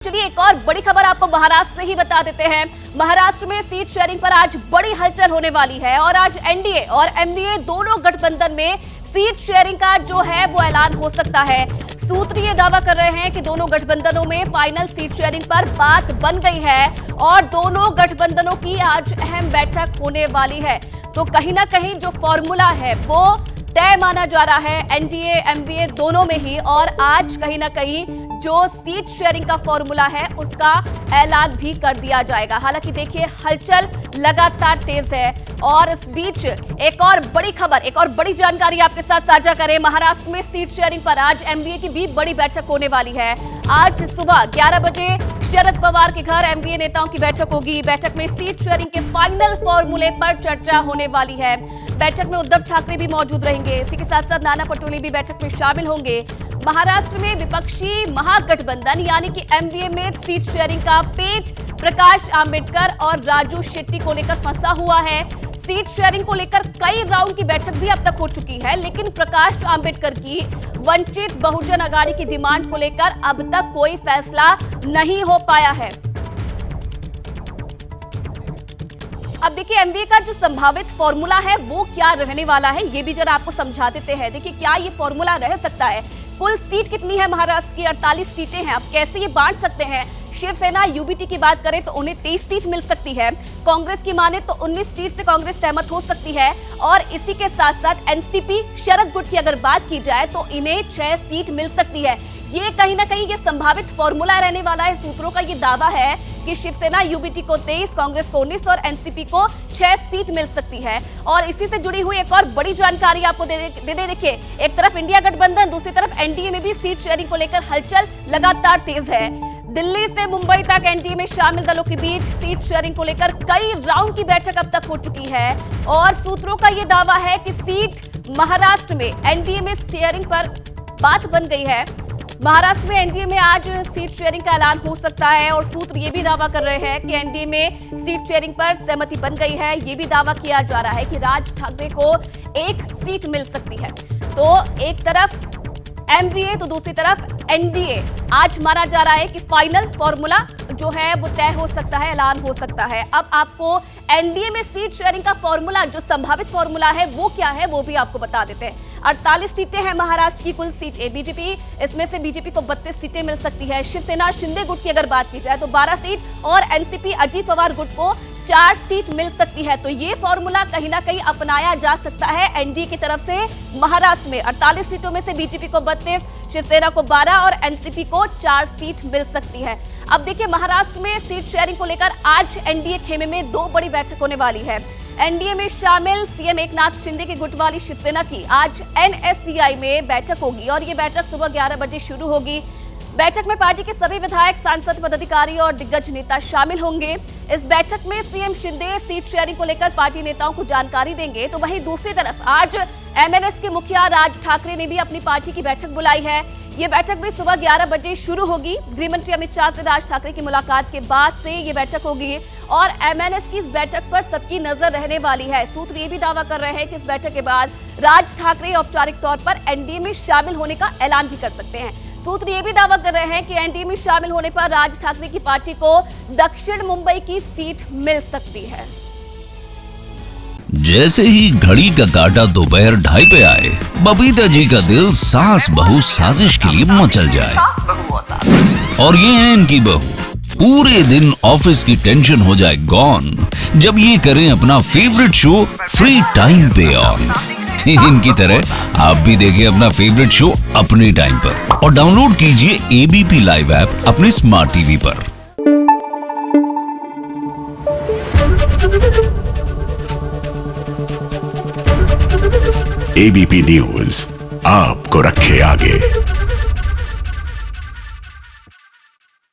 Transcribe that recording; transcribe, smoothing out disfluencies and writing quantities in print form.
चलिए एक और बड़ी खबर आपको महाराष्ट्र से ही बता देते हैं। महाराष्ट्र में सीट शेयरिंग पर आज बड़ी हलचल होने वाली है और आज एनडीए और एमडीए दोनों गठबंधन में सीट शेयरिंग का जो है वो ऐलान हो सकता है। सूत्र ये दावा कर रहे हैं कि दोनों गठबंधनों में फाइनल सीट शेयरिंग पर बात बन गई है और दोनों गठबंधनों की आज अहम बैठक होने वाली है। तो कहीं ना कहीं जो फॉर्मूला है वो तय माना जा रहा है एनडीए एमडीए दोनों में ही, और आज कहीं ना कहीं जो सीट शेयरिंग का फॉर्मूला है उसका ऐलान भी कर दिया जाएगा। हालांकि देखिए हलचल लगातार तेज है और इस बीच एक और बड़ी खबर, एक और बड़ी जानकारी आपके साथ साझा करें। महाराष्ट्र में सीट शेयरिंग पर आज एमडीए की भी बड़ी बैठक होने वाली है। आज सुबह 11 बजे शरद पवार के घर एमडीए नेताओं की बैठक होगी। बैठक में सीट शेयरिंग के फाइनल फॉर्मूले पर चर्चा होने वाली है। बैठक में उद्धव ठाकरे भी मौजूद रहेंगे। इसी के साथ साथ नाना पटोले भी बैठक में शामिल होंगे। महाराष्ट्र में विपक्षी महागठबंधन यानी कि एमडीए में सीट शेयरिंग का पेच प्रकाश आंबेडकर और राजू शेट्टी को लेकर फंसा हुआ है। सीट शेयरिंग को लेकर कई राउंड की बैठक भी अब तक हो चुकी है, लेकिन प्रकाश आंबेडकर की वंचित बहुजन अघाड़ी की डिमांड को लेकर अब तक कोई फैसला नहीं हो पाया है। अब देखिए एमडीए का जो संभावित फॉर्मूला है वो क्या रहने वाला है, ये भी जरा आपको समझा देते हैं। देखिए क्या ये फॉर्मूला रह सकता है, कुल सीट कितनी है महाराष्ट्र की, 48 सीटें हैं। अब कैसे ये बांट सकते हैं? शिवसेना यूबीटी की बात करें तो उन्हें 23 सीट मिल सकती है। कांग्रेस की माने तो 19 सीट से कांग्रेस सहमत हो सकती है और इसी के साथ साथ एनसीपी शरद गुट की अगर बात की जाए तो इन्हें 6 सीट मिल सकती है। ये कहीं ना कहीं ये संभावित फॉर्मूला रहने वाला है। सूत्रों का ये दावा है कि शिवसेना यूबीटी को 23, कांग्रेस को 19 और एनसीपी को 6 सीट मिल सकती है। और इसी से जुड़ी हुई एक और बड़ी जानकारी आपको दे देखिए, एक तरफ इंडिया गठबंधन, दूसरी तरफ एनडीए में भी सीट शेयरिंग को लेकर हलचल लगातार तेज है। दिल्ली से मुंबई तक एनडीए में शामिल दलों के बीच सीट शेयरिंग को लेकर कई राउंड की बैठक अब तक हो चुकी है और सूत्रों का यह दावा है कि सीट महाराष्ट्र में एनडीए में शेयरिंग पर बात बन गई है। महाराष्ट्र में एनडीए में आज सीट शेयरिंग का ऐलान हो सकता है और सूत्र ये भी दावा कर रहे हैं कि एनडीए में सीट शेयरिंग पर सहमति बन गई है। ये भी दावा किया जा रहा है कि राज ठाकरे को 1 सीट मिल सकती है। तो एक तरफ एमडीए तो दूसरी तरफ एनडीए। आज माना जा रहा है कि फाइनल फॉर्मूला जो है वो तय हो सकता है, ऐलान हो सकता है। अब आपको एनडीए में सीट शेयरिंग का फॉर्मूला, जो संभावित फॉर्मूला है वो क्या है वो भी आपको बता देते हैं। 48 सीटें हैं महाराष्ट्र की कुल सीटें। बीजेपी, इसमें से बीजेपी को 32 सीटें मिल सकती है। शिवसेना शिंदे गुट की अगर बात की जाए तो 12 सीट और एनसीपी अजीत पवार गुट को 4 सीट मिल सकती है। तो ये फॉर्मूला कहीं ना कहीं अपनाया जा सकता है एनडीए की तरफ से। महाराष्ट्र में 48 सीटों में से बीजेपी को 32, शिवसेना को 12 और एनसीपी को 4 सीट मिल सकती है। अब देखिए महाराष्ट्र में सीट शेयरिंग को लेकर आज एनडीए खेमे में 2 बड़ी बैठक होने वाली है। एनडीए में शामिल सीएम एकनाथ शिंदे की गुट वाली शिवसेना की आज एनएससीआई में बैठक होगी और ये बैठक सुबह 11 बजे शुरू होगी। बैठक में पार्टी के सभी विधायक, सांसद, पदाधिकारी और दिग्गज नेता शामिल होंगे। इस बैठक में सीएम शिंदे सीट शेयरिंग को लेकर पार्टी नेताओं को जानकारी देंगे। तो वहीं दूसरी तरफ आज एमएनएस के मुखिया राज ठाकरे ने भी अपनी पार्टी की बैठक बुलाई है। ये बैठक भी सुबह 11 बजे शुरू होगी। गृहमंत्री अमित शाह से राज ठाकरे की मुलाकात के बाद से ये बैठक होगी और एमएनएस की इस बैठक पर सबकी नजर रहने वाली है। सूत्र ये भी दावा कर रहे हैं कि इस बैठक के बाद राज ठाकरे औपचारिक तौर पर एनडीए में शामिल होने का ऐलान भी कर सकते हैं। सूत्र ये भी दावा कर रहे हैं कि एनडीए में शामिल होने पर राज ठाकरे की पार्टी को दक्षिण मुंबई की सीट मिल सकती है। जैसे ही घड़ी का काटा दोपहर 2:30 पे आए, बबीता जी का दिल सास बहू साजिश के लिए मचल जाए। और ये है इनकी बहू, पूरे दिन ऑफिस की टेंशन हो जाए गॉन जब ये करें अपना फेवरेट शो फ्री टाइम पे ऑन। इनकी तरह आप भी देखिए अपना फेवरेट शो अपने टाइम पर और डाउनलोड कीजिए एबीपी लाइव ऐप अपने स्मार्ट टीवी पर। एबीपी न्यूज आपको रखे आगे।